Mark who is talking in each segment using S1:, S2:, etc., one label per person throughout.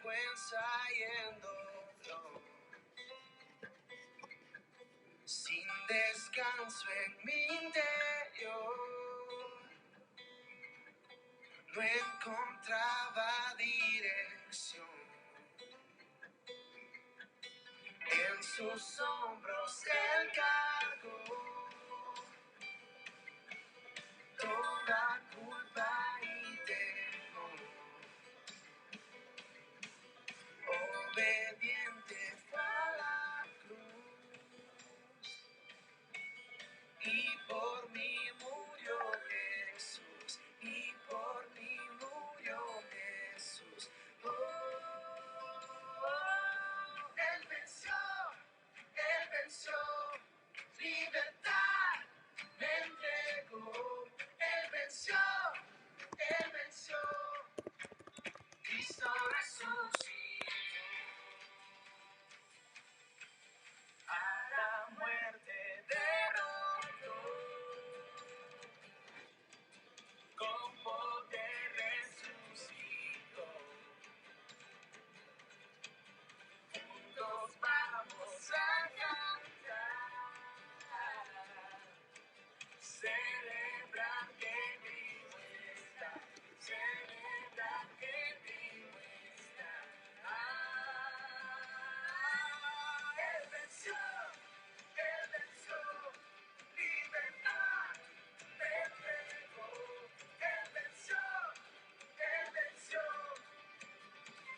S1: vergüenza y en dolor, sin descanso en mi interior, no encontraba dirección. En sus hombros él cargó toda culpa y temor. Obediente fue a la cruz y por mí murió Jesús, y por mí murió Jesús. Oh, oh, Él venció, libertad me entregó. Él venció, Cristo resucitó. A la muerte derrotó, con poder resucitó. Juntos vamos a cantar, celebrar que vivo está, celebrar que vivo está. Él venció, libertad me entregó. Él venció,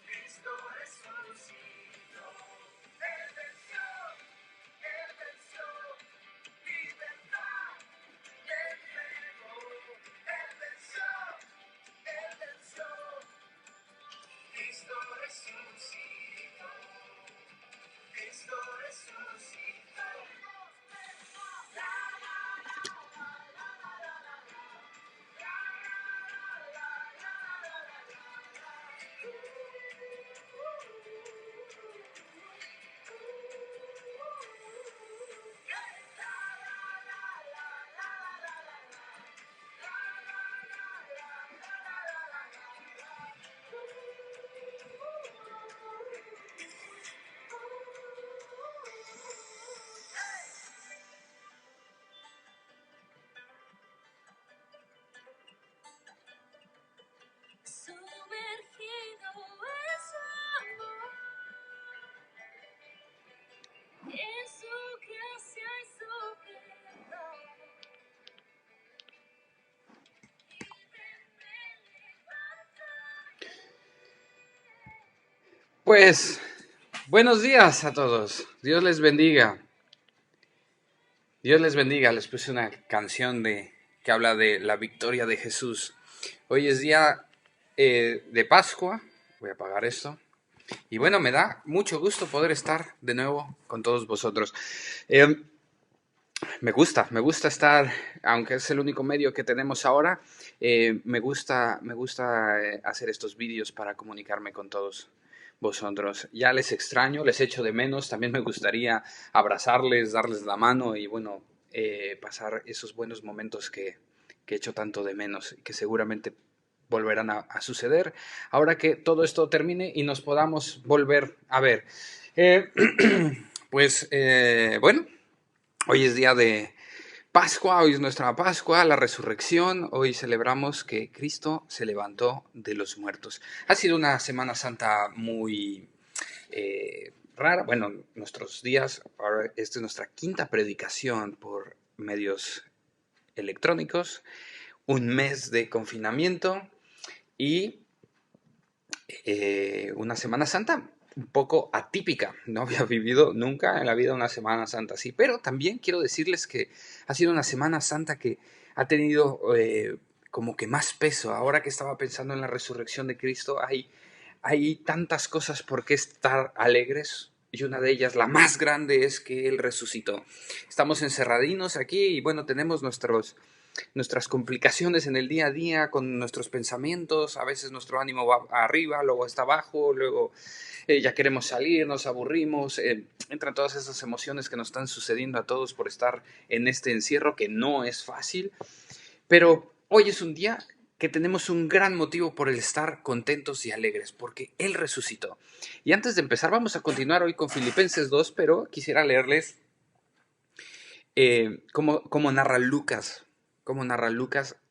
S1: Cristo resucitó. Él venció, libertad me entregó. Él venció, Cristo resucitó. Cristo resucitó. Sumergido en su amor, en su gracia y su perdón, líbreme, levantaré. Pues, buenos días a todos. Dios les bendiga. Dios les bendiga. Les puse una canción que habla de la victoria de Jesús. Hoy es día de Pascua. Voy a apagar esto. Y bueno, me da mucho gusto poder estar de nuevo con todos vosotros. Me gusta estar, aunque es el único medio que tenemos ahora, me gusta hacer estos vídeos para comunicarme con todos vosotros. Ya les extraño, les echo de menos, también me gustaría abrazarles, darles la mano y bueno, pasar esos buenos momentos que echo tanto de menos y que seguramente volverán a suceder ahora que todo esto termine y nos podamos volver a ver. Bueno, hoy es día de Pascua, hoy es nuestra Pascua, la resurrección, hoy celebramos que Cristo se levantó de los muertos. Ha sido una Semana Santa muy rara, bueno, nuestros días, ahora esta es nuestra quinta predicación por medios electrónicos, un mes de confinamiento y una Semana Santa un poco atípica. No había vivido nunca en la vida una Semana Santa así, pero también quiero decirles que ha sido una Semana Santa que ha tenido como que más peso. Ahora que estaba pensando en la resurrección de Cristo, hay tantas cosas por qué estar alegres. Y una de ellas, la más grande, es que Él resucitó. Estamos encerradinos aquí y bueno, tenemos nuestras complicaciones en el día a día con nuestros pensamientos. A veces nuestro ánimo va arriba, luego está abajo, luego ya queremos salir, nos aburrimos, entran todas esas emociones que nos están sucediendo a todos por estar en este encierro que no es fácil, pero hoy es un día que tenemos un gran motivo por el estar contentos y alegres, porque Él resucitó. Y antes de empezar, vamos a continuar hoy con Filipenses 2, pero quisiera leerles cómo narra Lucas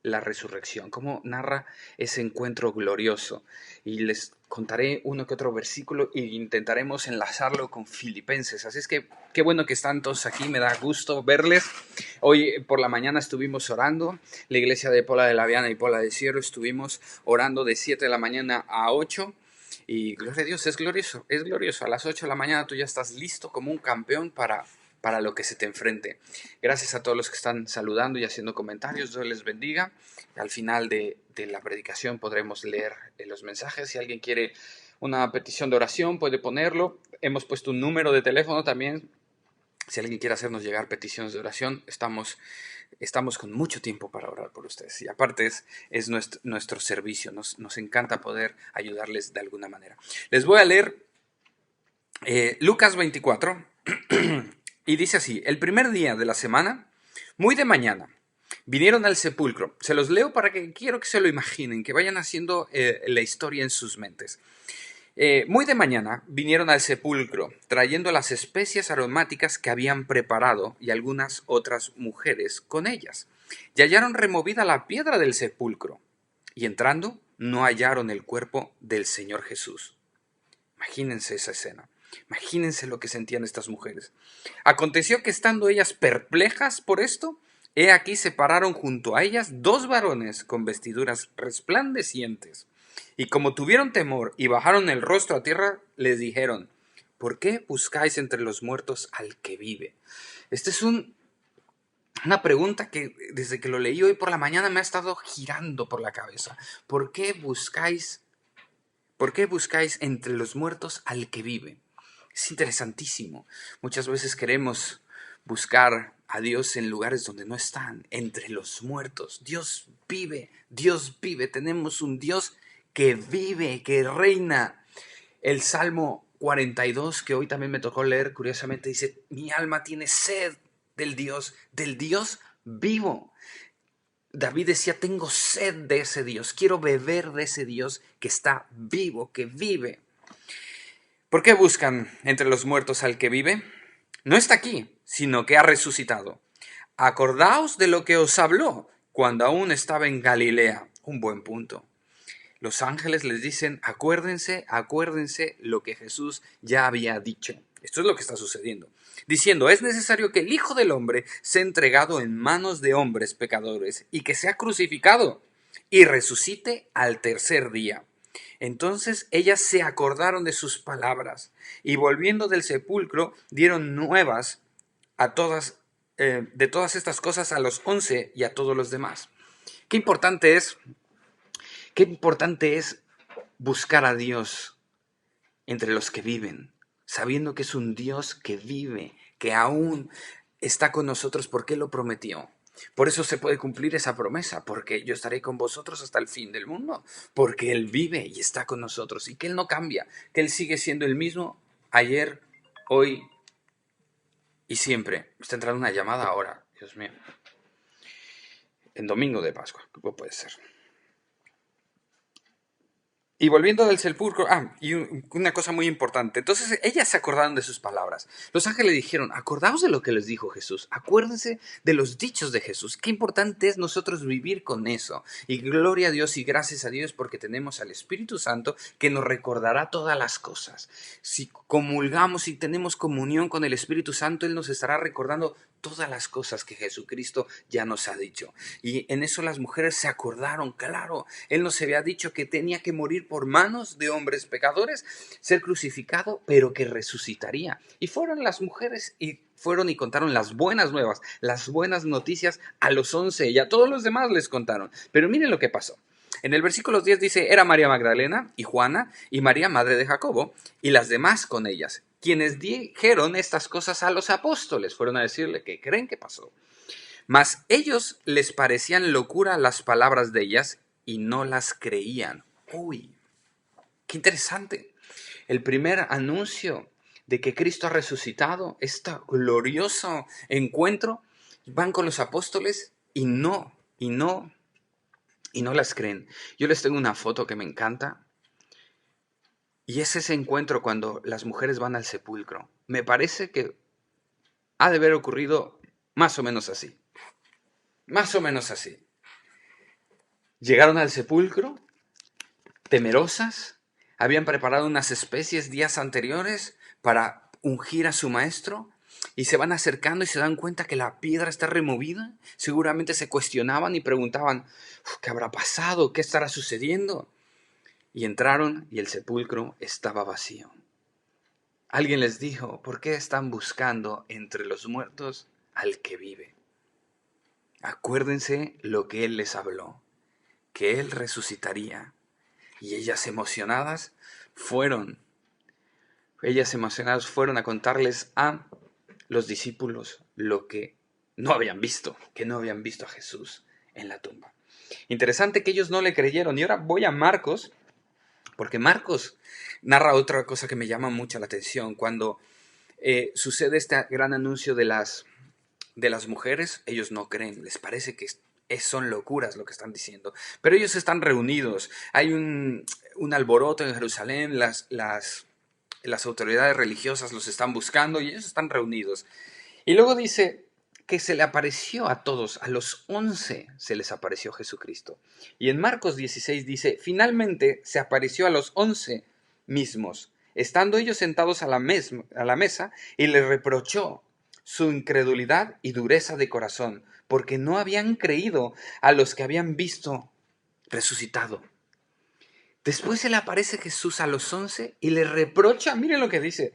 S1: la resurrección, cómo narra ese encuentro glorioso. Y les contaré uno que otro versículo e intentaremos enlazarlo con Filipenses. Así es que qué bueno que están todos aquí, me da gusto verles. Hoy por la mañana estuvimos orando, la iglesia de Pola de la Viana y Pola de Cielo estuvimos orando de 7 de la mañana a 8. Y gloria a Dios, es glorioso, es glorioso. A las 8 de la mañana tú ya estás listo como un campeón para lo que se te enfrente. Gracias a todos los que están saludando y haciendo comentarios. Dios les bendiga. Al final de la predicación podremos leer los mensajes. Si alguien quiere una petición de oración, puede ponerlo. Hemos puesto un número de teléfono también. Si alguien quiere hacernos llegar peticiones de oración, estamos con mucho tiempo para orar por ustedes. Y aparte es nuestro servicio. Nos encanta poder ayudarles de alguna manera. Les voy a leer Lucas 24. Y dice así: el primer día de la semana, muy de mañana, vinieron al sepulcro. Se los leo para que quiero que se lo imaginen, que vayan haciendo la historia en sus mentes. Muy de mañana vinieron al sepulcro, trayendo las especias aromáticas que habían preparado y algunas otras mujeres con ellas. Y hallaron removida la piedra del sepulcro. Y entrando, no hallaron el cuerpo del Señor Jesús. Imagínense esa escena. Imagínense lo que sentían estas mujeres. Aconteció que estando ellas perplejas por esto, he aquí se pararon junto a ellas dos varones con vestiduras resplandecientes. Y como tuvieron temor y bajaron el rostro a tierra, les dijeron: ¿por qué buscáis entre los muertos al que vive? Esta es una pregunta que desde que lo leí hoy por la mañana me ha estado girando por la cabeza. ¿Por qué buscáis entre los muertos al que vive? Es interesantísimo. Muchas veces queremos buscar a Dios en lugares donde no están, entre los muertos. Dios vive, tenemos un Dios que vive, que reina. El Salmo 42, que hoy también me tocó leer, curiosamente dice: mi alma tiene sed del Dios vivo. David decía: tengo sed de ese Dios, quiero beber de ese Dios que está vivo, que vive. ¿Por qué buscan entre los muertos al que vive? No está aquí, sino que ha resucitado. Acordaos de lo que os habló cuando aún estaba en Galilea. Un buen punto. Los ángeles les dicen: acuérdense lo que Jesús ya había dicho. Esto es lo que está sucediendo. Diciendo: es necesario que el Hijo del Hombre sea entregado en manos de hombres pecadores y que sea crucificado y resucite al tercer día. Entonces ellas se acordaron de sus palabras y volviendo del sepulcro dieron nuevas a todas, de todas estas cosas a los 11 y a todos los demás. Qué importante es buscar a Dios entre los que viven, sabiendo que es un Dios que vive, que aún está con nosotros porque Él lo prometió. Por eso se puede cumplir esa promesa, porque yo estaré con vosotros hasta el fin del mundo, porque Él vive y está con nosotros y que Él no cambia, que Él sigue siendo el mismo ayer, hoy y siempre. Me está entrando una llamada ahora, Dios mío. En domingo de Pascua, ¿cómo puede ser? Y volviendo del sepulcro, y una cosa muy importante. Entonces ellas se acordaron de sus palabras. Los ángeles dijeron: acordaos de lo que les dijo Jesús. Acuérdense de los dichos de Jesús. Qué importante es nosotros vivir con eso. Y gloria a Dios y gracias a Dios porque tenemos al Espíritu Santo que nos recordará todas las cosas. Si comulgamos y tenemos comunión con el Espíritu Santo, Él nos estará recordando todas las cosas que Jesucristo ya nos ha dicho. Y en eso las mujeres se acordaron, claro. Él nos había dicho que tenía que morir por manos de hombres pecadores, ser crucificado, pero que resucitaría. Y fueron las mujeres y contaron las buenas nuevas, las buenas noticias a los 11 y a todos los demás les contaron. Pero miren lo que pasó. En el versículo 10 dice: era María Magdalena y Juana y María, madre de Jacobo, y las demás con ellas, quienes dijeron estas cosas a los apóstoles. Fueron a decirle: ¿qué creen que pasó? Mas ellos les parecían locura las palabras de ellas y no las creían. Uy, qué interesante. El primer anuncio de que Cristo ha resucitado, este glorioso encuentro, van con los apóstoles y no y no las creen. Yo les tengo una foto que me encanta y es ese encuentro cuando las mujeres van al sepulcro. Me parece que ha de haber ocurrido más o menos así. Más o menos así. Llegaron al sepulcro, temerosas, habían preparado unas especies días anteriores para ungir a su maestro y se van acercando y se dan cuenta que la piedra está removida. Seguramente se cuestionaban y preguntaban, ¿qué habrá pasado? ¿Qué estará sucediendo? Y entraron y el sepulcro estaba vacío. Alguien les dijo, ¿por qué están buscando entre los muertos al que vive? Acuérdense lo que Él les habló, que Él resucitaría. Y fueron, ellas emocionadas fueron a contarles a los discípulos lo que no habían visto, que no habían visto a Jesús en la tumba. Interesante que ellos no le creyeron. Y ahora voy a Marcos, porque Marcos narra otra cosa que me llama mucho la atención. Cuando sucede este gran anuncio de las mujeres, ellos no creen, les parece que son locuras lo que están diciendo. Pero ellos están reunidos, hay un alboroto en Jerusalén, las autoridades religiosas los están buscando y ellos están reunidos. Y luego dice que se le apareció a todos, a los 11 se les apareció Jesucristo. Y en Marcos 16 dice, finalmente se apareció a los 11 mismos, estando ellos sentados a la mesa, y les reprochó su incredulidad y dureza de corazón, porque no habían creído a los que habían visto resucitado. Después se le aparece Jesús a los 11 y les reprocha, miren lo que dice,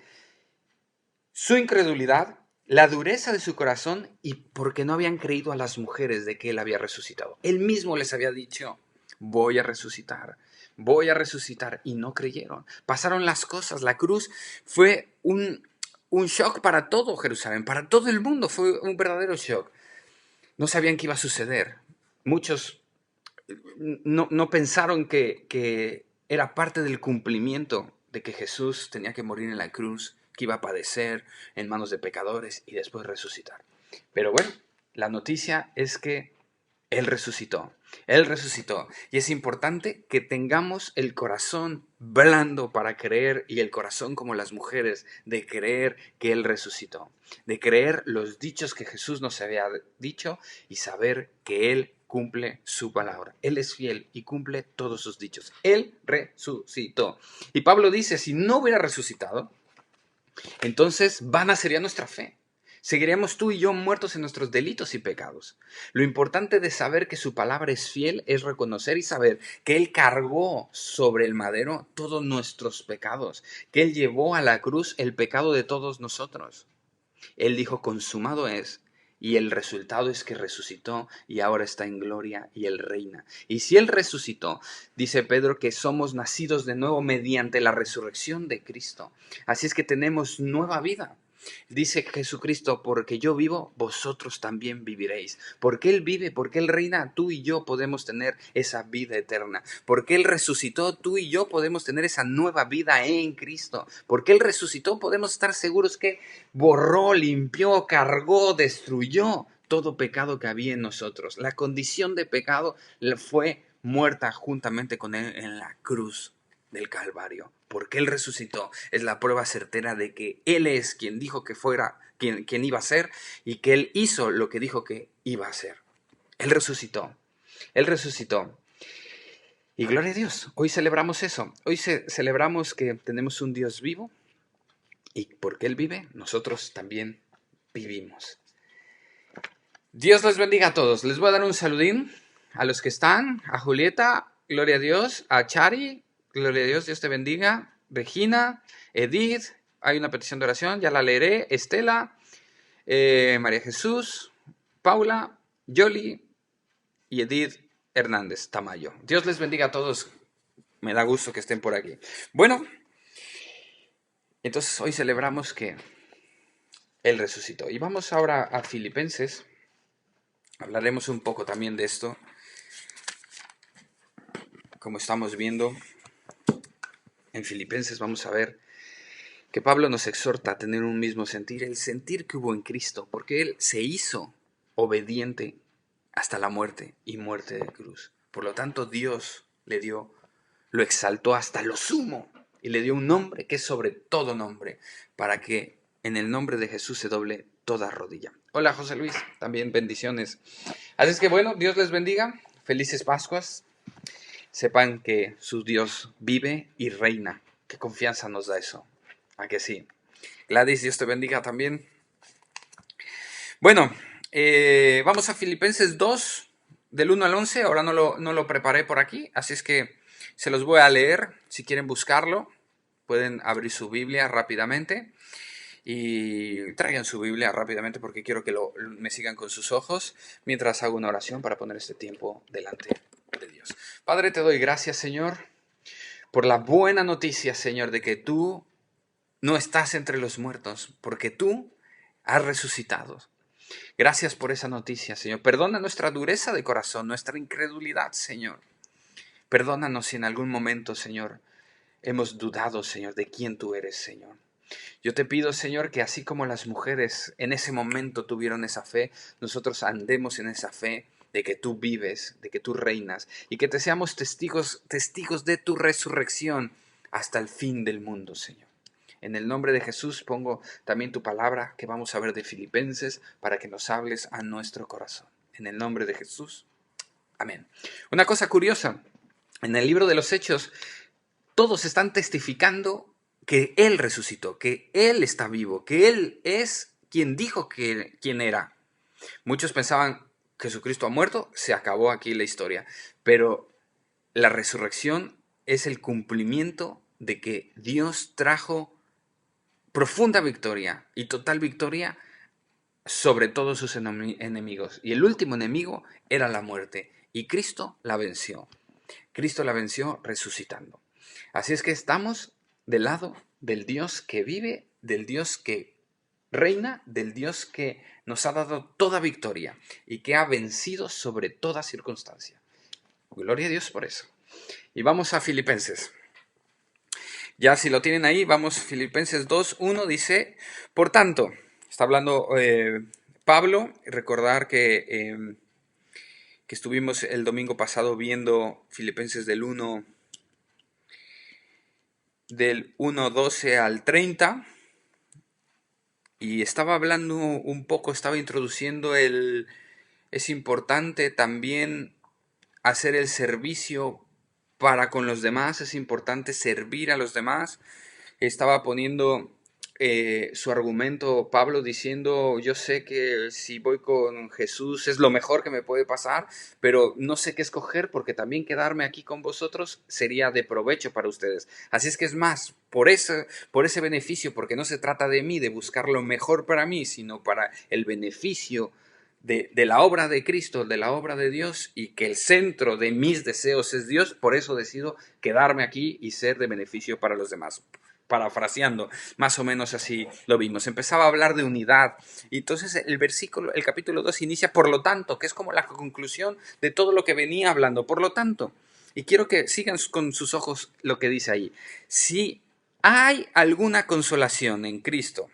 S1: su incredulidad, la dureza de su corazón y porque no habían creído a las mujeres de que Él había resucitado. Él mismo les había dicho, voy a resucitar y no creyeron. Pasaron las cosas, la cruz fue un shock para todo Jerusalén, para todo el mundo, fue un verdadero shock. No sabían qué iba a suceder. Muchos no pensaron que era parte del cumplimiento de que Jesús tenía que morir en la cruz, que iba a padecer en manos de pecadores y después resucitar. Pero bueno, la noticia es que Él resucitó. Él resucitó. Y es importante que tengamos el corazón blando para creer y el corazón como las mujeres de creer que Él resucitó. De creer los dichos que Jesús nos había dicho y saber que Él cumple su palabra. Él es fiel y cumple todos sus dichos. Él resucitó. Y Pablo dice, si no hubiera resucitado, entonces vana sería nuestra fe. Seguiríamos tú y yo muertos en nuestros delitos y pecados. Lo importante de saber que su palabra es fiel es reconocer y saber que Él cargó sobre el madero todos nuestros pecados, que Él llevó a la cruz el pecado de todos nosotros. Él dijo, consumado es, y el resultado es que resucitó y ahora está en gloria y Él reina. Y si Él resucitó, dice Pedro que somos nacidos de nuevo mediante la resurrección de Cristo. Así es que tenemos nueva vida. Dice Jesucristo, porque yo vivo, vosotros también viviréis. Porque Él vive, porque Él reina, tú y yo podemos tener esa vida eterna. Porque Él resucitó, tú y yo podemos tener esa nueva vida en Cristo. Porque Él resucitó, podemos estar seguros que borró, limpió, cargó, destruyó todo pecado que había en nosotros. La condición de pecado fue muerta juntamente con Él en la cruz del Calvario, porque Él resucitó. Es la prueba certera de que Él es quien dijo que fuera, quien iba a ser, y que Él hizo lo que dijo que iba a hacer. Él resucitó. Él resucitó. Y gloria a Dios, hoy celebramos eso. Hoy celebramos que tenemos un Dios vivo, y porque Él vive, nosotros también vivimos. Dios les bendiga a todos. Les voy a dar un saludín a los que están, a Julieta, gloria a Dios, a Chari, gloria a Dios, Dios te bendiga, Regina, Edith, hay una petición de oración, ya la leeré, Estela, María Jesús, Paula, Yoli y Edith Hernández Tamayo. Dios les bendiga a todos, me da gusto que estén por aquí. Bueno, entonces hoy celebramos que Él resucitó. Y vamos ahora a Filipenses. Hablaremos un poco también de esto. Como estamos viendo en Filipenses, vamos a ver que Pablo nos exhorta a tener un mismo sentir, el sentir que hubo en Cristo, porque Él se hizo obediente hasta la muerte y muerte de cruz. Por lo tanto, Dios lo exaltó hasta lo sumo y le dio un nombre que es sobre todo nombre, para que en el nombre de Jesús se doble toda rodilla. Hola José Luis, también bendiciones. Así es que bueno, Dios les bendiga, felices Pascuas. Sepan que su Dios vive y reina. Qué confianza nos da eso. ¿A que sí? Gladys, Dios te bendiga también. Bueno, vamos a Filipenses 2, del 1 al 11. Ahora no lo preparé por aquí, así es que se los voy a leer. Si quieren buscarlo, pueden abrir su Biblia rápidamente. Y traigan su Biblia rápidamente porque quiero que me sigan con sus ojos mientras hago una oración para poner este tiempo delante de Dios. Padre, te doy gracias, Señor, por la buena noticia, Señor, de que tú no estás entre los muertos, porque tú has resucitado. Gracias por esa noticia, Señor. Perdona nuestra dureza de corazón, nuestra incredulidad, Señor. Perdónanos si en algún momento, Señor, hemos dudado, Señor, de quién tú eres, Señor. Yo te pido, Señor, que así como las mujeres en ese momento tuvieron esa fe, nosotros andemos en esa fe de que tú vives, de que tú reinas, y que te seamos testigos de tu resurrección hasta el fin del mundo, Señor. En el nombre de Jesús pongo también tu palabra que vamos a ver de Filipenses para que nos hables a nuestro corazón. En el nombre de Jesús. Amén. Una cosa curiosa, en el libro de los Hechos, todos están testificando que Él resucitó, que Él está vivo, que Él es quien dijo quién era. Muchos pensaban que Jesucristo ha muerto, se acabó aquí la historia. Pero la resurrección es el cumplimiento de que Dios trajo profunda victoria y total victoria sobre todos sus enemigos. Y el último enemigo era la muerte. Y Cristo la venció. Cristo la venció resucitando. Así es que estamos del lado del Dios que vive, del Dios que reina, del Dios que nos ha dado toda victoria y que ha vencido sobre toda circunstancia. Gloria a Dios por eso. Y vamos a Filipenses. Ya si lo tienen ahí, vamos, Filipenses 2, 1 dice, por tanto, está hablando Pablo, recordar que estuvimos el domingo pasado viendo Filipenses del 1:12 al 30, y estaba hablando un poco, estaba introduciendo es importante también hacer el servicio para con los demás, es importante servir a los demás. Estaba poniendo su argumento Pablo diciendo, yo sé que si voy con Jesús es lo mejor que me puede pasar, pero no sé qué escoger porque también quedarme aquí con vosotros sería de provecho para ustedes. Así es que es más, por ese beneficio, porque no se trata de mí, de buscar lo mejor para mí, sino para el beneficio de la obra de Cristo, de la obra de Dios, y que el centro de mis deseos es Dios, por eso decido quedarme aquí y ser de beneficio para los demás. Parafraseando, más o menos así lo vimos. Empezaba a hablar de unidad, y entonces el capítulo 2 inicia por lo tanto, que es como la conclusión de todo lo que venía hablando, por lo tanto. Y quiero que sigan con sus ojos lo que dice ahí. Si hay alguna consolación en Cristo,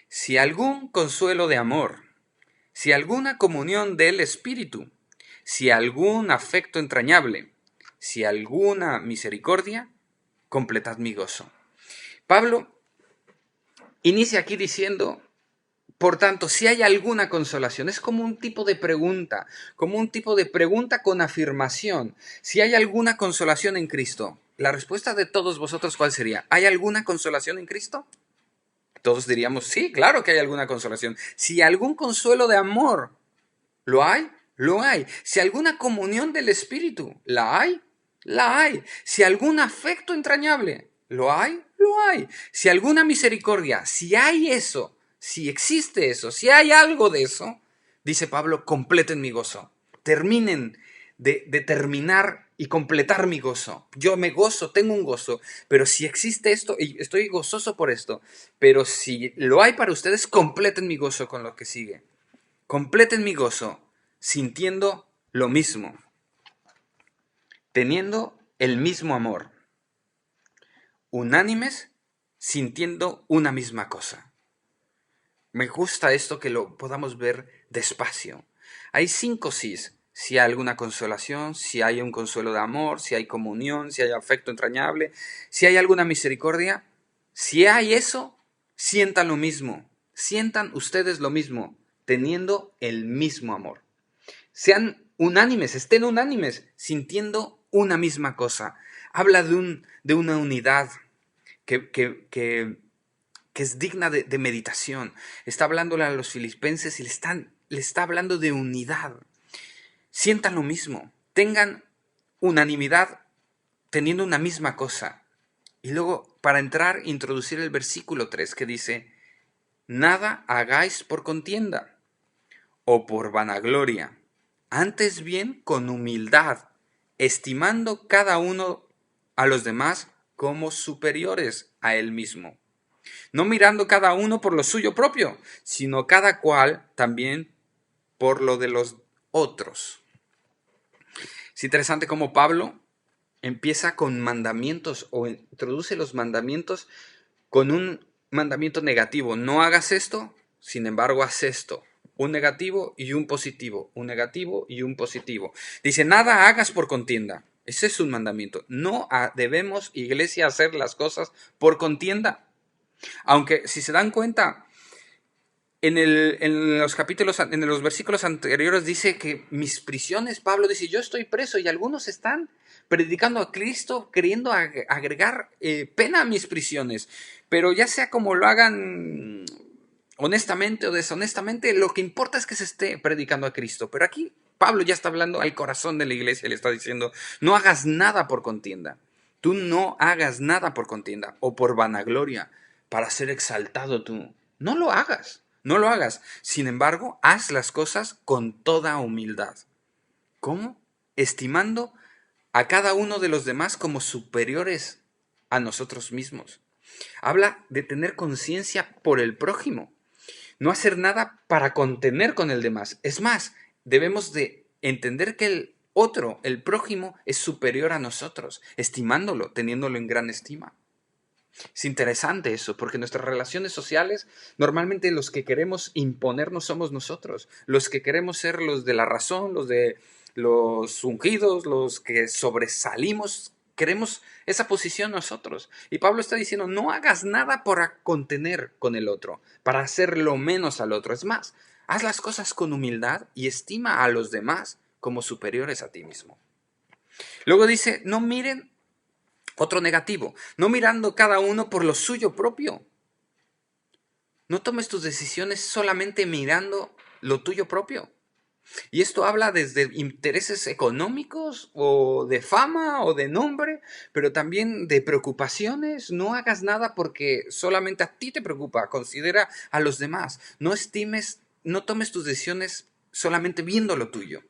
S1: si algún consuelo de amor, si alguna comunión del Espíritu, si algún afecto entrañable, si alguna misericordia, completad mi gozo. Pablo inicia aquí diciendo, por tanto, si hay alguna consolación, es como un tipo de pregunta, con afirmación. Si hay alguna consolación en Cristo, la respuesta de todos vosotros, ¿cuál sería? ¿Hay alguna consolación en Cristo? Todos diríamos, sí, claro que hay alguna consolación. Si algún consuelo de amor, ¿lo hay? Lo hay. Si alguna comunión del Espíritu, ¿la hay? La hay. Si algún afecto entrañable, ¿lo hay? Lo hay. Si alguna misericordia, si hay eso, si existe eso, si hay algo de eso, dice Pablo, completen mi gozo. Terminen de terminar y completar mi gozo. Yo me gozo, tengo un gozo, pero si existe esto, y estoy gozoso por esto, pero si lo hay para ustedes, completen mi gozo con lo que sigue. Completen mi gozo sintiendo lo mismo, teniendo el mismo amor, unánimes, sintiendo una misma cosa. Me gusta esto que lo podamos ver despacio. Hay 5 sís. si hay alguna consolación, si hay un consuelo de amor, si hay comunión, si hay afecto entrañable, si hay alguna misericordia. Si hay eso, sientan lo mismo, sientan ustedes lo mismo, teniendo el mismo amor. Sean unánimes, estén unánimes, sintiendo una misma cosa. Habla de una unidad que es digna de meditación. Está hablándole a los filipenses y le está hablando de unidad. Sientan lo mismo, tengan unanimidad teniendo una misma cosa. Y luego, para entrar, introducir el versículo 3 que dice, nada hagáis por contienda o por vanagloria, antes bien con humildad, estimando cada uno a los demás como superiores a él mismo, no mirando cada uno por lo suyo propio, sino cada cual también por lo de los otros. Es interesante cómo Pablo empieza con mandamientos o introduce los mandamientos con un mandamiento negativo. No hagas esto, sin embargo, haz esto. Un negativo y un positivo. Un negativo y un positivo. Dice, nada hagas por contienda. Ese es un mandamiento. No debemos, iglesia, hacer las cosas por contienda. Aunque, si se dan cuenta, en los versículos anteriores dice que mis prisiones, Pablo dice, yo estoy preso y algunos están predicando a Cristo, queriendo agregar pena a mis prisiones. Pero ya sea como lo hagan honestamente o deshonestamente, lo que importa es que se esté predicando a Cristo. Pero aquí Pablo ya está hablando al corazón de la iglesia, le está diciendo, no hagas nada por contienda. Tú no hagas nada por contienda o por vanagloria para ser exaltado tú. No lo hagas. No lo hagas. Sin embargo, haz las cosas con toda humildad. ¿Cómo? Estimando a cada uno de los demás como superiores a nosotros mismos. Habla de tener conciencia por el prójimo. No hacer nada para contener con el demás. Es más, debemos de entender que el otro, el prójimo, es superior a nosotros, estimándolo, teniéndolo en gran estima. Es interesante eso, porque nuestras relaciones sociales, normalmente los que queremos imponernos somos nosotros, los que queremos ser los de la razón, los de los ungidos, los que sobresalimos, queremos esa posición nosotros. Y Pablo está diciendo, no hagas nada para contener con el otro, para hacerlo menos al otro. Es más, haz las cosas con humildad y estima a los demás como superiores a ti mismo. Luego dice, no miren. Otro negativo, no mirando cada uno por lo suyo propio. No tomes tus decisiones solamente mirando lo tuyo propio. Y esto habla desde intereses económicos o de fama o de nombre, pero también de preocupaciones. No hagas nada porque solamente a ti te preocupa. Considera a los demás. No tomes tus decisiones solamente viendo lo tuyo.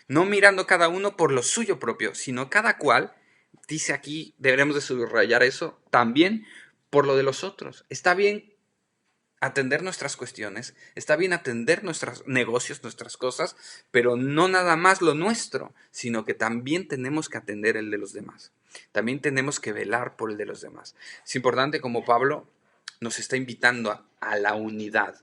S1: No mirando cada uno por lo suyo propio, sino cada cual. Dice aquí, deberemos de subrayar eso, también por lo de los otros. Está bien atender nuestras cuestiones, está bien atender nuestros negocios, nuestras cosas, pero no nada más lo nuestro, sino que también tenemos que atender el de los demás. También tenemos que velar por el de los demás. Es importante como Pablo nos está invitando a la unidad.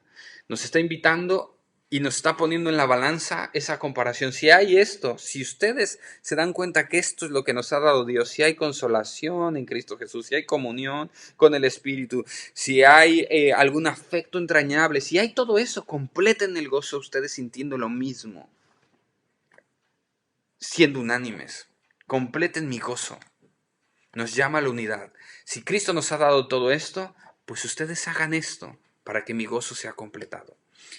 S1: Nos está invitando y nos está poniendo en la balanza esa comparación. Si hay esto, si ustedes se dan cuenta que esto es lo que nos ha dado Dios, si hay consolación en Cristo Jesús, si hay comunión con el Espíritu, si hay algún afecto entrañable, si hay todo eso, completen el gozo ustedes sintiendo lo mismo, siendo unánimes. Completen mi gozo. Nos llama a la unidad. Si Cristo nos ha dado todo esto, pues ustedes hagan esto para que mi gozo sea completado.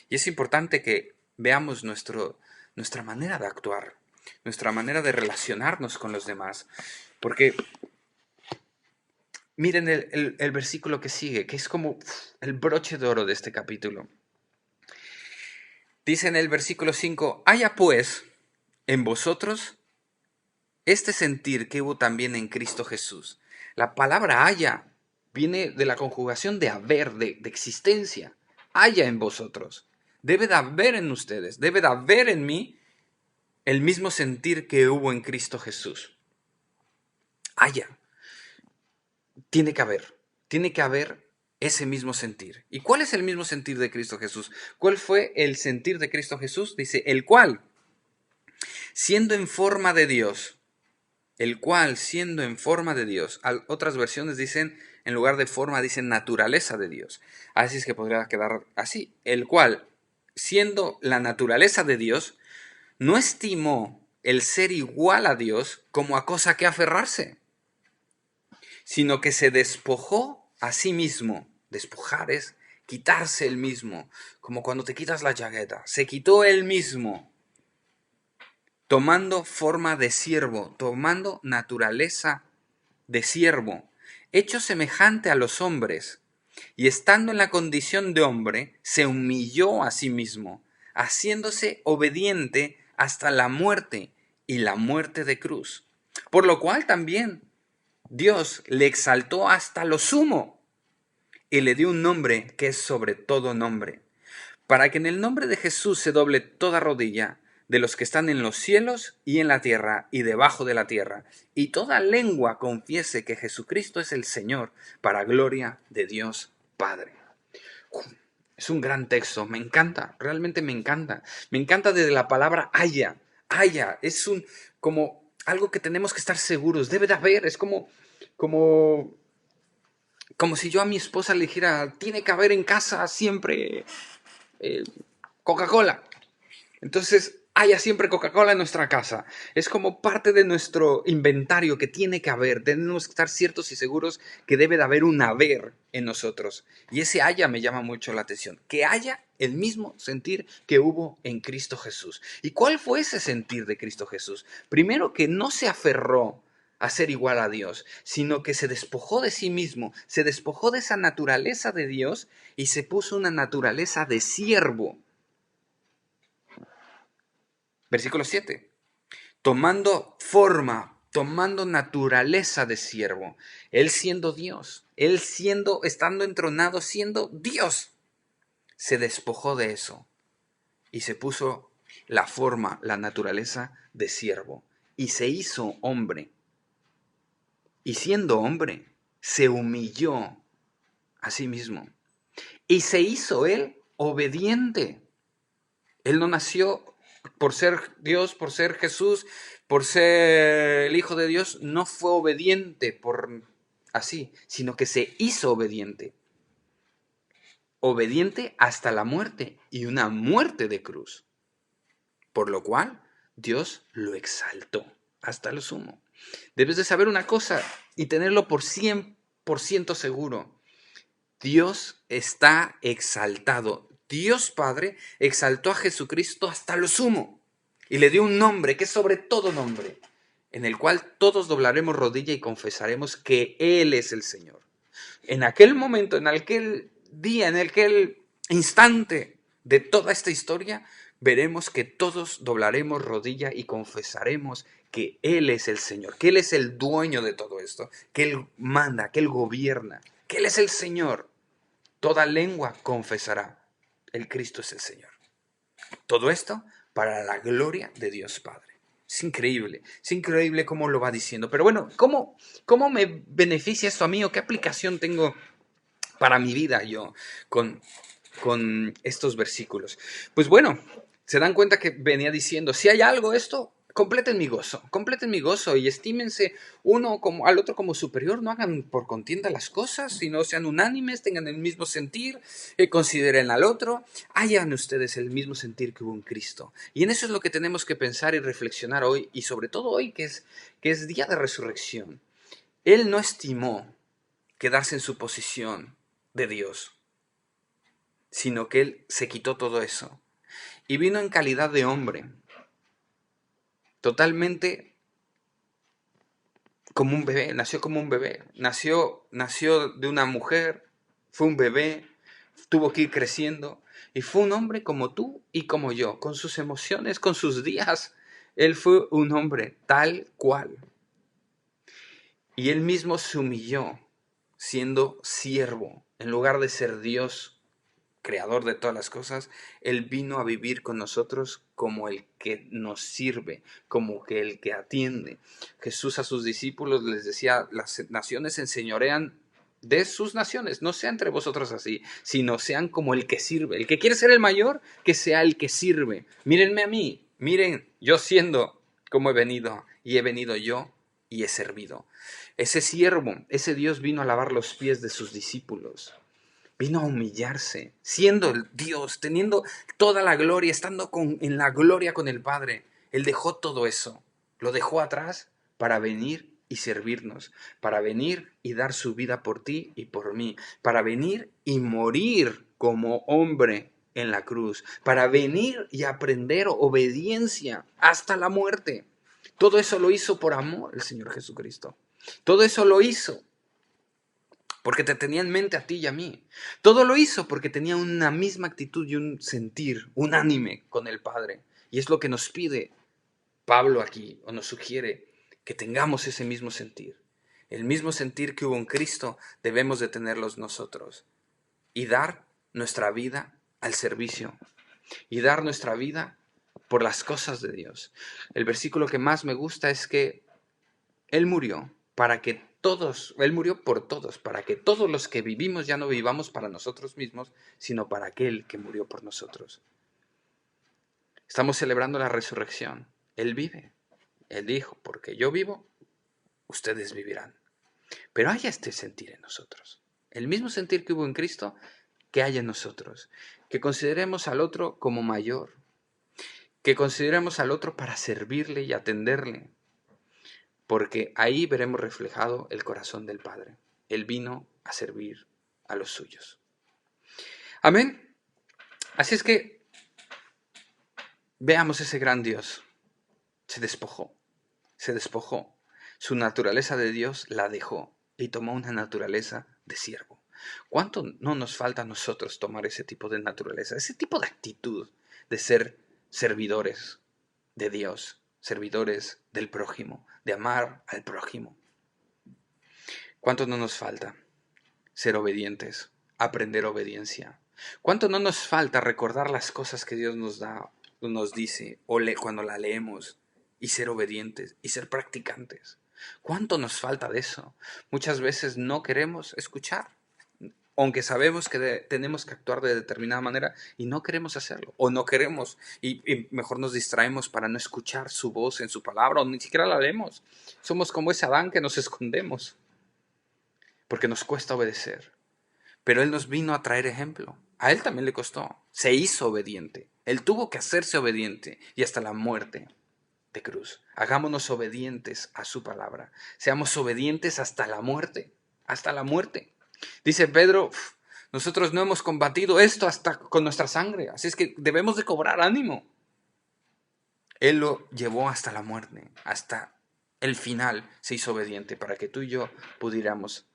S1: Y es importante que veamos nuestra manera de actuar, nuestra manera de relacionarnos con los demás. Porque miren el versículo que sigue, que es como el broche de oro de este capítulo. Dice en el versículo 5, haya pues en vosotros este sentir que hubo también en Cristo Jesús. La palabra haya viene de la conjugación de haber, de existencia. Haya en vosotros. Debe de haber en ustedes, debe de haber en mí el mismo sentir que hubo en Cristo Jesús. Haya. Tiene que haber ese mismo sentir. ¿Y cuál es el mismo sentir de Cristo Jesús? ¿Cuál fue el sentir de Cristo Jesús? Dice, el cual, siendo en forma de Dios, el cual siendo en forma de Dios, otras versiones dicen, en lugar de forma, dicen naturaleza de Dios. Así es que podría quedar así, el cual siendo la naturaleza de Dios, no estimó el ser igual a Dios como a cosa que aferrarse, sino que se despojó a sí mismo. Despojar es quitarse el mismo, como cuando te quitas la chaqueta. Se quitó él mismo, tomando forma de siervo, tomando naturaleza de siervo, hecho semejante a los hombres, y estando en la condición de hombre, se humilló a sí mismo, haciéndose obediente hasta la muerte, y la muerte de cruz. Por lo cual también Dios le exaltó hasta lo sumo, y le dio un nombre que es sobre todo nombre, para que en el nombre de Jesús se doble toda rodilla de los que están en los cielos y en la tierra y debajo de la tierra, y toda lengua confiese que Jesucristo es el Señor, para gloria de Dios Padre. Es un gran texto, me encanta, realmente me encanta. Me encanta desde la palabra haya. Haya, es como algo que tenemos que estar seguros, debe de haber, es como, como si yo a mi esposa le dijera, tiene que haber en casa siempre Coca-Cola. Entonces, haya siempre Coca-Cola en nuestra casa. Es como parte de nuestro inventario que tiene que haber. Tenemos que estar ciertos y seguros que debe de haber un haber en nosotros. Y ese haya me llama mucho la atención. Que haya el mismo sentir que hubo en Cristo Jesús. ¿Y cuál fue ese sentir de Cristo Jesús? Primero, que no se aferró a ser igual a Dios, sino que se despojó de sí mismo, se despojó de esa naturaleza de Dios y se puso una naturaleza de siervo. Versículo 7. Tomando forma, tomando naturaleza de siervo, él siendo Dios, él estando entronado, siendo Dios, se despojó de eso y se puso la forma, la naturaleza de siervo y se hizo hombre. Y siendo hombre, se humilló a sí mismo y se hizo él obediente. Él no nació por ser Dios, por ser Jesús, por ser el Hijo de Dios, no fue obediente por así, sino que se hizo obediente. Obediente hasta la muerte y una muerte de cruz. Por lo cual Dios lo exaltó hasta lo sumo. Debes de saber una cosa y tenerlo por 100% seguro. Dios está exaltado. Dios Padre exaltó a Jesucristo hasta lo sumo y le dio un nombre que es sobre todo nombre, en el cual todos doblaremos rodilla y confesaremos que Él es el Señor. En aquel momento, en aquel día, en aquel instante de toda esta historia, veremos que todos doblaremos rodilla y confesaremos que Él es el Señor, que Él es el dueño de todo esto, que Él manda, que Él gobierna, que Él es el Señor. Toda lengua confesará, el Cristo es el Señor. Todo esto para la gloria de Dios Padre. Es increíble cómo lo va diciendo. Pero bueno, ¿cómo me beneficia esto a mí o qué aplicación tengo para mi vida yo con estos versículos? Pues bueno, se dan cuenta que venía diciendo, si hay algo esto, completen mi gozo y estímense uno como, al otro como superior, no hagan por contienda las cosas, sino sean unánimes, tengan el mismo sentir, consideren al otro, hayan ustedes el mismo sentir que hubo en Cristo. Y en eso es lo que tenemos que pensar y reflexionar hoy, y sobre todo hoy que es día de resurrección. Él no estimó quedarse en su posición de Dios, sino que Él se quitó todo eso y vino en calidad de hombre, totalmente como un bebé, nació como un bebé, nació de una mujer, fue un bebé, tuvo que ir creciendo y fue un hombre como tú y como yo, con sus emociones, con sus días. Él fue un hombre tal cual. Y él mismo se humilló siendo siervo, en lugar de ser Dios, creador de todas las cosas. Él vino a vivir con nosotros como el que nos sirve, como que el que atiende. Jesús a sus discípulos les decía, las naciones se enseñorean de sus naciones, no sea entre vosotros así, sino sean como el que sirve. El que quiere ser el mayor, que sea el que sirve. Mírenme a mí, miren, yo siendo como he venido y he venido yo y he servido. Ese siervo, ese Dios vino a lavar los pies de sus discípulos. Vino a humillarse, siendo el Dios, teniendo toda la gloria, estando en la gloria con el Padre. Él dejó todo eso, lo dejó atrás para venir y servirnos, para venir y dar su vida por ti y por mí, para venir y morir como hombre en la cruz, para venir y aprender obediencia hasta la muerte. Todo eso lo hizo por amor el Señor Jesucristo. Todo eso lo hizo porque te tenía en mente a ti y a mí. Todo lo hizo porque tenía una misma actitud y un sentir unánime con el Padre. Y es lo que nos pide Pablo aquí, o nos sugiere, que tengamos ese mismo sentir. El mismo sentir que hubo en Cristo debemos de tenerlos nosotros. Y dar nuestra vida al servicio. Y dar nuestra vida por las cosas de Dios. El versículo que más me gusta es que Él murió para que Él murió por todos, para que todos los que vivimos ya no vivamos para nosotros mismos, sino para aquel que murió por nosotros. Estamos celebrando la resurrección. Él vive. Él dijo, porque yo vivo, ustedes vivirán. Pero hay este sentir en nosotros. El mismo sentir que hubo en Cristo, que hay en nosotros. Que consideremos al otro como mayor. Que consideremos al otro para servirle y atenderle. Porque ahí veremos reflejado el corazón del Padre. Él vino a servir a los suyos. Amén. Así es que veamos ese gran Dios. Se despojó. Su naturaleza de Dios la dejó y tomó una naturaleza de siervo. ¿Cuánto no nos falta a nosotros tomar ese tipo de naturaleza, ese tipo de actitud de ser servidores de Dios, servidores del prójimo, de amar al prójimo? ¿Cuánto no nos falta ser obedientes, aprender obediencia? ¿Cuánto no nos falta recordar las cosas que Dios nos dice cuando la leemos y ser obedientes y ser practicantes? ¿Cuánto nos falta de eso? Muchas veces no queremos escuchar, aunque sabemos que tenemos que actuar de determinada manera y no queremos hacerlo, o no queremos, y mejor nos distraemos para no escuchar su voz en su palabra, o ni siquiera la leemos. Somos como ese Adán que nos escondemos, porque nos cuesta obedecer. Pero Él nos vino a traer ejemplo. A Él también le costó. Se hizo obediente. Él tuvo que hacerse obediente y hasta la muerte de cruz. Hagámonos obedientes a su palabra. Seamos obedientes hasta la muerte. Hasta la muerte. Dice Pedro, nosotros no hemos combatido esto hasta con nuestra sangre. Así es que debemos de cobrar ánimo. Él lo llevó hasta la muerte. Hasta el final se hizo obediente para que tú y yo pudiéramos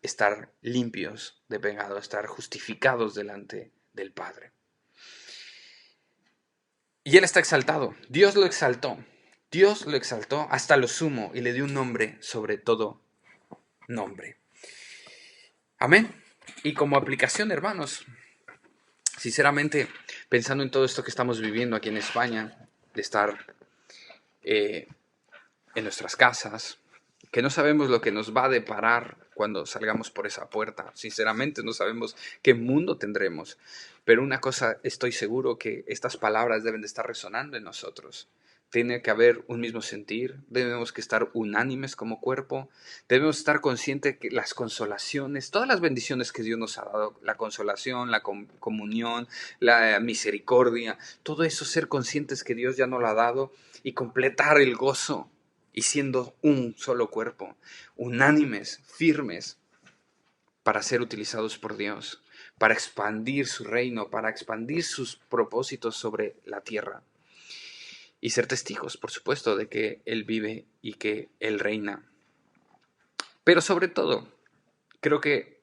S1: estar limpios de pecado, estar justificados delante del Padre. Y Él está exaltado. Dios lo exaltó. Dios lo exaltó hasta lo sumo y le dio un nombre sobre todo nombre. Amén. Y como aplicación, hermanos, sinceramente, pensando en todo esto que estamos viviendo aquí en España, de estar en nuestras casas, que no sabemos lo que nos va a deparar cuando salgamos por esa puerta. Sinceramente, no sabemos qué mundo tendremos. Pero una cosa estoy seguro, que estas palabras deben de estar resonando en nosotros. Tiene que haber un mismo sentir, debemos que estar unánimes como cuerpo, debemos estar conscientes que las consolaciones, todas las bendiciones que Dios nos ha dado, la consolación, la comunión, la misericordia, todo eso, ser conscientes que Dios ya nos lo ha dado y completar el gozo y siendo un solo cuerpo, unánimes, firmes, para ser utilizados por Dios, para expandir su reino, para expandir sus propósitos sobre la tierra. Y ser testigos, por supuesto, de que Él vive y que Él reina. Pero sobre todo, creo que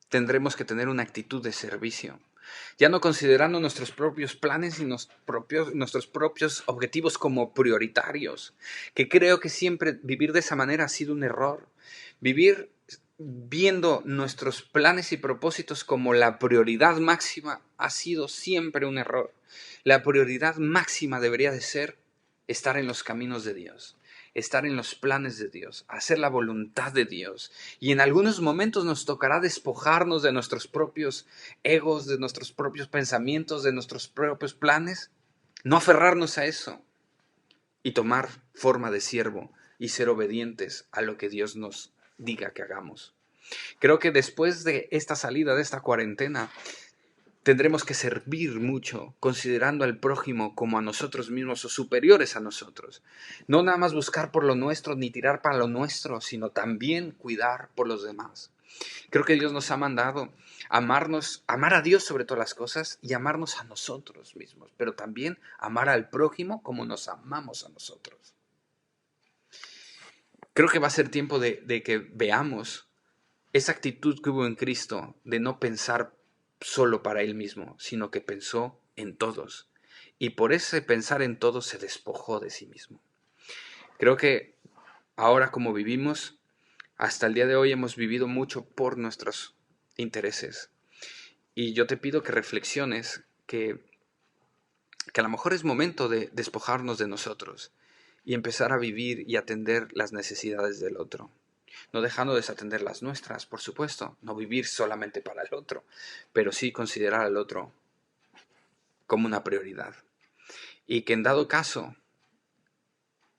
S1: tendremos que tener una actitud de servicio. Ya no considerando nuestros propios planes y nuestros propios objetivos como prioritarios. Que creo que siempre vivir de esa manera ha sido un error. Vivir viendo nuestros planes y propósitos como la prioridad máxima ha sido siempre un error. La prioridad máxima debería de ser estar en los caminos de Dios, estar en los planes de Dios, hacer la voluntad de Dios. Y en algunos momentos nos tocará despojarnos de nuestros propios egos, de nuestros propios pensamientos, de nuestros propios planes. No aferrarnos a eso, y tomar forma de siervo y ser obedientes a lo que Dios nos diga que hagamos. Creo que después de esta salida de esta cuarentena, tendremos que servir mucho, considerando al prójimo como a nosotros mismos o superiores a nosotros. No nada más buscar por lo nuestro ni tirar para lo nuestro, sino también cuidar por los demás. Creo que Dios nos ha mandado amarnos, amar a Dios sobre todas las cosas y amarnos a nosotros mismos, pero también amar al prójimo como nos amamos a nosotros. Creo que va a ser tiempo de que veamos esa actitud que hubo en Cristo de no pensar solo para Él mismo, sino que pensó en todos. Y por ese pensar en todos se despojó de sí mismo. Creo que ahora como vivimos, hasta el día de hoy hemos vivido mucho por nuestros intereses. Y yo te pido que reflexiones que a lo mejor es momento de despojarnos de nosotros y empezar a vivir y atender las necesidades del otro. No dejando de desatender las nuestras, por supuesto, no vivir solamente para el otro, pero sí considerar al otro como una prioridad. Y que en dado caso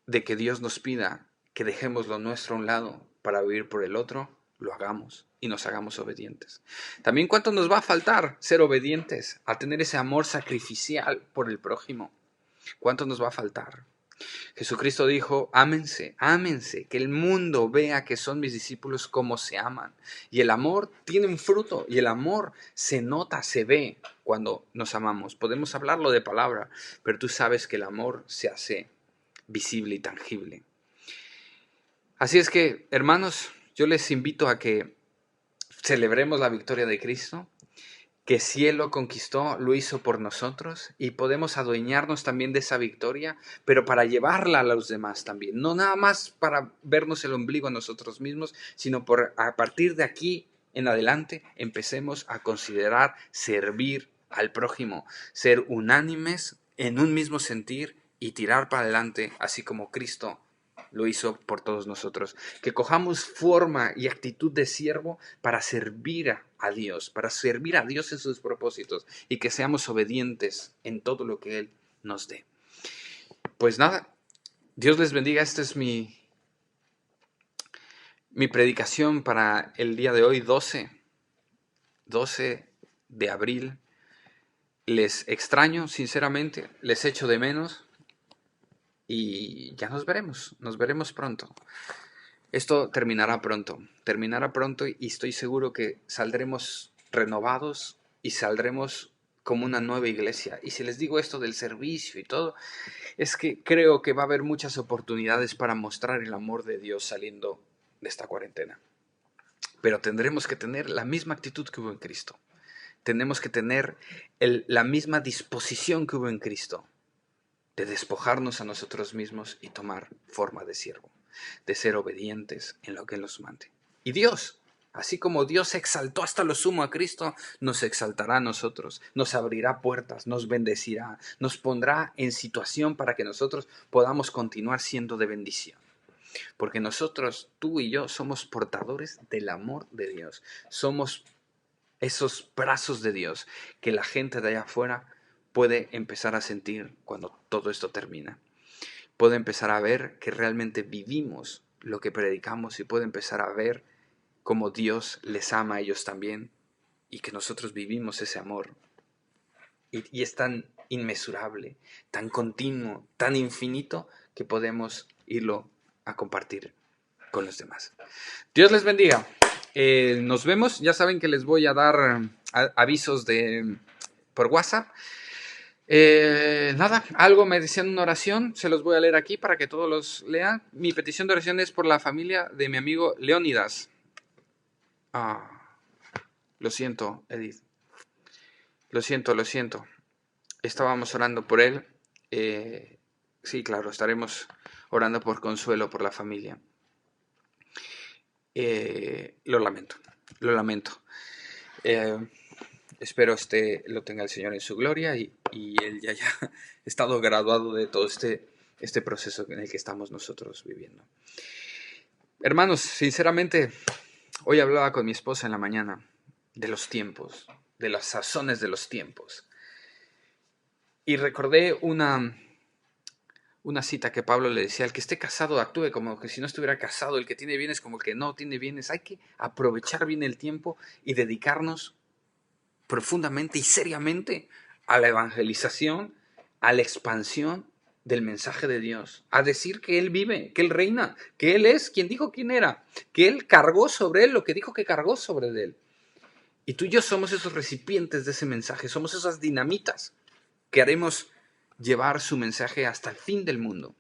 S1: de que Dios nos pida que dejemos lo nuestro a un lado para vivir por el otro, lo hagamos y nos hagamos obedientes. También cuánto nos va a faltar ser obedientes, a tener ese amor sacrificial por el prójimo. ¿Cuánto nos va a faltar? Jesucristo dijo, ámense, ámense, que el mundo vea que son mis discípulos como se aman. Y el amor tiene un fruto, y el amor se nota, se ve cuando nos amamos. Podemos hablarlo de palabra, pero tú sabes que el amor se hace visible y tangible. Así es que, hermanos, yo les invito a que celebremos la victoria de Cristo, que si Él lo conquistó, lo hizo por nosotros y podemos adueñarnos también de esa victoria, pero para llevarla a los demás también. No nada más para vernos el ombligo a nosotros mismos, sino a partir de aquí en adelante empecemos a considerar servir al prójimo, ser unánimes en un mismo sentir y tirar para adelante, así como Cristo lo hizo por todos nosotros. Que cojamos forma y actitud de siervo para servir a Dios en sus propósitos y que seamos obedientes en todo lo que Él nos dé. Pues nada, Dios les bendiga. Esta es mi predicación para el día de hoy, 12 de abril. Les extraño, sinceramente, les echo de menos y ya nos veremos pronto. Esto terminará pronto y estoy seguro que saldremos renovados y saldremos como una nueva iglesia. Y si les digo esto del servicio y todo, es que creo que va a haber muchas oportunidades para mostrar el amor de Dios saliendo de esta cuarentena. Pero tendremos que tener la misma actitud que hubo en Cristo. Tenemos que tener la misma disposición que hubo en Cristo de despojarnos a nosotros mismos y tomar forma de siervo, de ser obedientes en lo que Él nos mande. Y Dios, así como Dios exaltó hasta lo sumo a Cristo, nos exaltará a nosotros, nos abrirá puertas, nos bendecirá, nos pondrá en situación para que nosotros podamos continuar siendo de bendición. Porque nosotros, tú y yo, somos portadores del amor de Dios. Somos esos brazos de Dios que la gente de allá afuera puede empezar a sentir cuando todo esto termina. Puede empezar a ver que realmente vivimos lo que predicamos y puede empezar a ver cómo Dios les ama a ellos también y que nosotros vivimos ese amor. Y es tan inmesurable, tan continuo, tan infinito que podemos irlo a compartir con los demás. Dios les bendiga. Nos vemos. Ya saben que les voy a dar avisos por WhatsApp. Nada, algo me decían una oración, se los voy a leer aquí para que todos los lean. Mi petición de oración es por la familia de mi amigo Leónidas. Lo siento, Edith. Lo siento. Estábamos orando por él. Sí, claro, estaremos orando por consuelo por la familia. Lo lamento. Espero lo tenga el Señor en su gloria y él ya haya estado graduado de todo este proceso en el que estamos nosotros viviendo. Hermanos, sinceramente, hoy hablaba con mi esposa en la mañana de los tiempos, de las sazones de los tiempos. Y recordé una una cita que Pablo le decía: el que esté casado actúe como que si no estuviera casado, el que tiene bienes como el que no tiene bienes. Hay que aprovechar bien el tiempo y dedicarnos profundamente y seriamente a la evangelización, a la expansión del mensaje de Dios, a decir que Él vive, que Él reina, que Él es quien dijo quién era, que Él cargó sobre Él lo que dijo que cargó sobre Él. Y tú y yo somos esos recipientes de ese mensaje, somos esas dinamitas que haremos llevar su mensaje hasta el fin del mundo.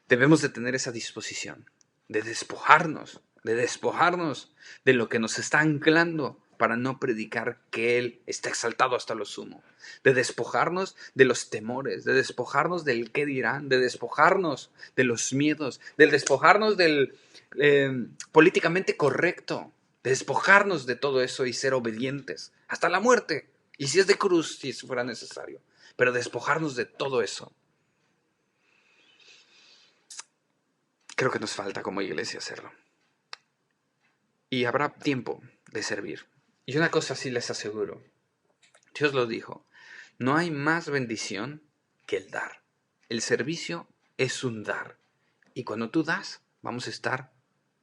S1: Debemos de tener esa disposición de despojarnos de lo que nos está anclando para no predicar que Él está exaltado hasta lo sumo, de despojarnos de los temores, de despojarnos del qué dirán, de despojarnos de los miedos, de despojarnos del políticamente correcto, de despojarnos de todo eso y ser obedientes hasta la muerte, y si es de cruz, si fuera necesario, pero despojarnos de todo eso. Creo que nos falta como iglesia hacerlo. Y habrá tiempo de servir. Y una cosa sí les aseguro, Dios lo dijo, no hay más bendición que el dar. El servicio es un dar. Y cuando tú das, vamos a estar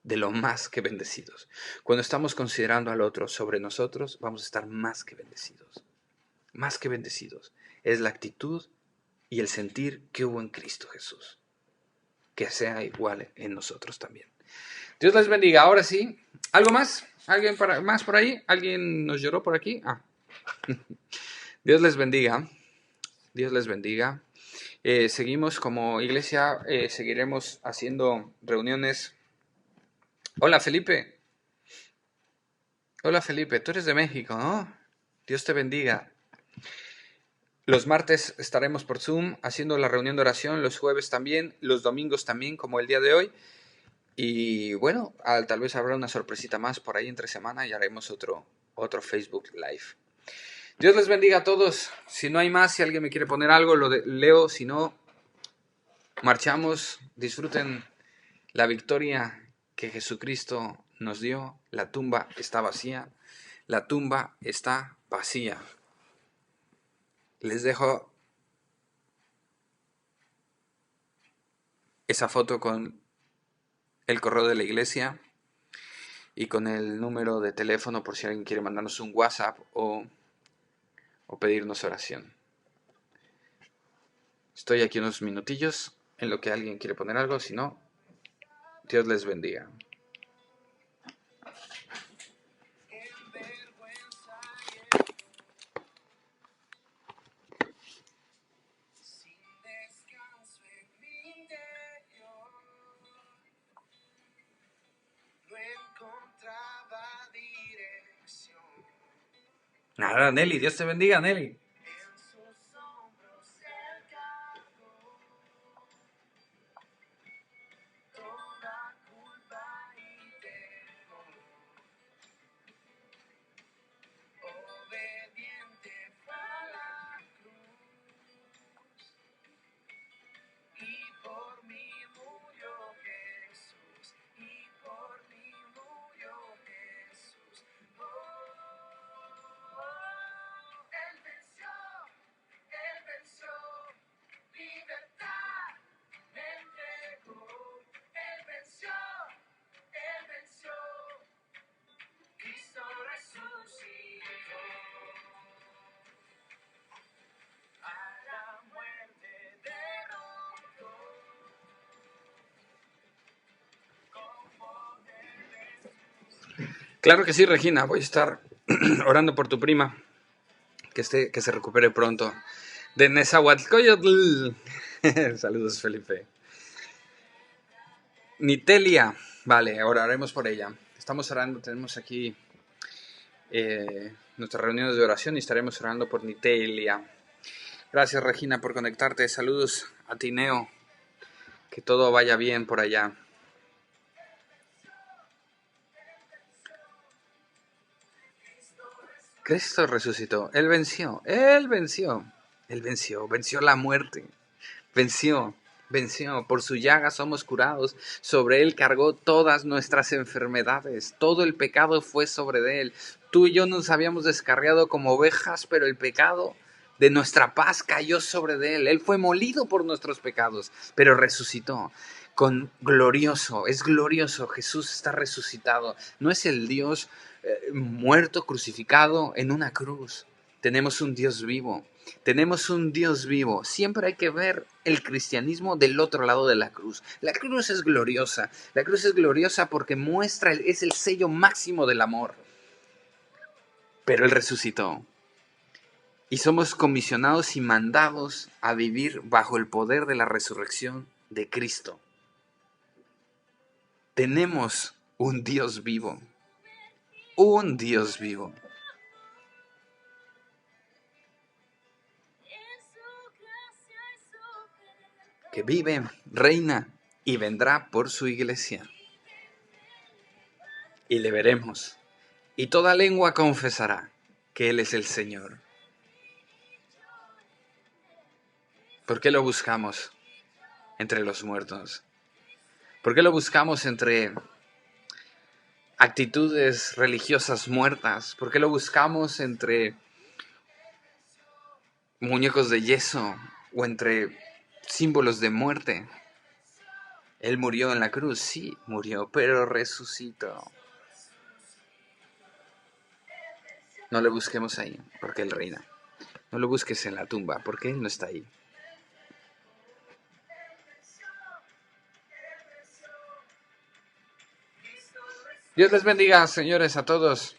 S1: de lo más que bendecidos. Cuando estamos considerando al otro sobre nosotros, vamos a estar más que bendecidos. Más que bendecidos. Es la actitud y el sentir que hubo en Cristo Jesús. Que sea igual en nosotros también. Dios les bendiga. Ahora sí, ¿algo más? ¿Alguien más por ahí? ¿Alguien nos lloró por aquí? Dios les bendiga. Dios les bendiga. Seguimos como iglesia, seguiremos haciendo reuniones. Hola Felipe. Hola Felipe, tú eres de México, ¿no? Dios te bendiga. Los martes estaremos por Zoom haciendo la reunión de oración, los jueves también, los domingos también, como el día de hoy. Y bueno, tal vez habrá una sorpresita más por ahí entre semana y haremos otro Facebook Live. Dios les bendiga a todos. Si no hay más, si alguien me quiere poner algo, lo leo. Si no, marchamos. Disfruten la victoria que Jesucristo nos dio. La tumba está vacía. La tumba está vacía. Les dejo esa foto con el correo de la iglesia y con el número de teléfono por si alguien quiere mandarnos un WhatsApp o pedirnos oración. Estoy aquí unos minutillos en lo que alguien quiere poner algo, si no, Dios les bendiga. Nada, Nelly, Dios te bendiga, Nelly. Claro que sí, Regina, voy a estar orando por tu prima, que se recupere pronto. De Nezahualcóyotl. Saludos, Felipe. Nitelia, vale, oraremos por ella. Estamos orando, tenemos aquí nuestras reuniones de oración y estaremos orando por Nitelia. Gracias, Regina, por conectarte. Saludos a Tineo. Que todo vaya bien por allá. Cristo resucitó. Él venció. Él venció. Él venció. Venció la muerte. Venció. Por su llaga somos curados. Sobre Él cargó todas nuestras enfermedades. Todo el pecado fue sobre Él. Tú y yo nos habíamos descarriado como ovejas, pero el pecado de nuestra paz cayó sobre de él. Él fue molido por nuestros pecados, pero resucitó. Es glorioso, Jesús está resucitado. No es el Dios muerto, crucificado en una cruz. Tenemos un Dios vivo. Tenemos un Dios vivo. Siempre hay que ver el cristianismo del otro lado de la cruz. La cruz es gloriosa. La cruz es gloriosa porque es el sello máximo del amor. Pero Él resucitó. Y somos comisionados y mandados a vivir bajo el poder de la resurrección de Cristo. Tenemos un Dios vivo. Un Dios vivo. Que vive, reina y vendrá por su iglesia. Y le veremos. Y toda lengua confesará que Él es el Señor. ¿Por qué lo buscamos entre los muertos? ¿Por qué lo buscamos entre actitudes religiosas muertas? ¿Por qué lo buscamos entre muñecos de yeso o entre símbolos de muerte? Él murió en la cruz, sí, murió, pero resucitó. No lo busquemos ahí, porque Él reina. No lo busques en la tumba, porque Él no está ahí. Dios les bendiga, señores, a todos.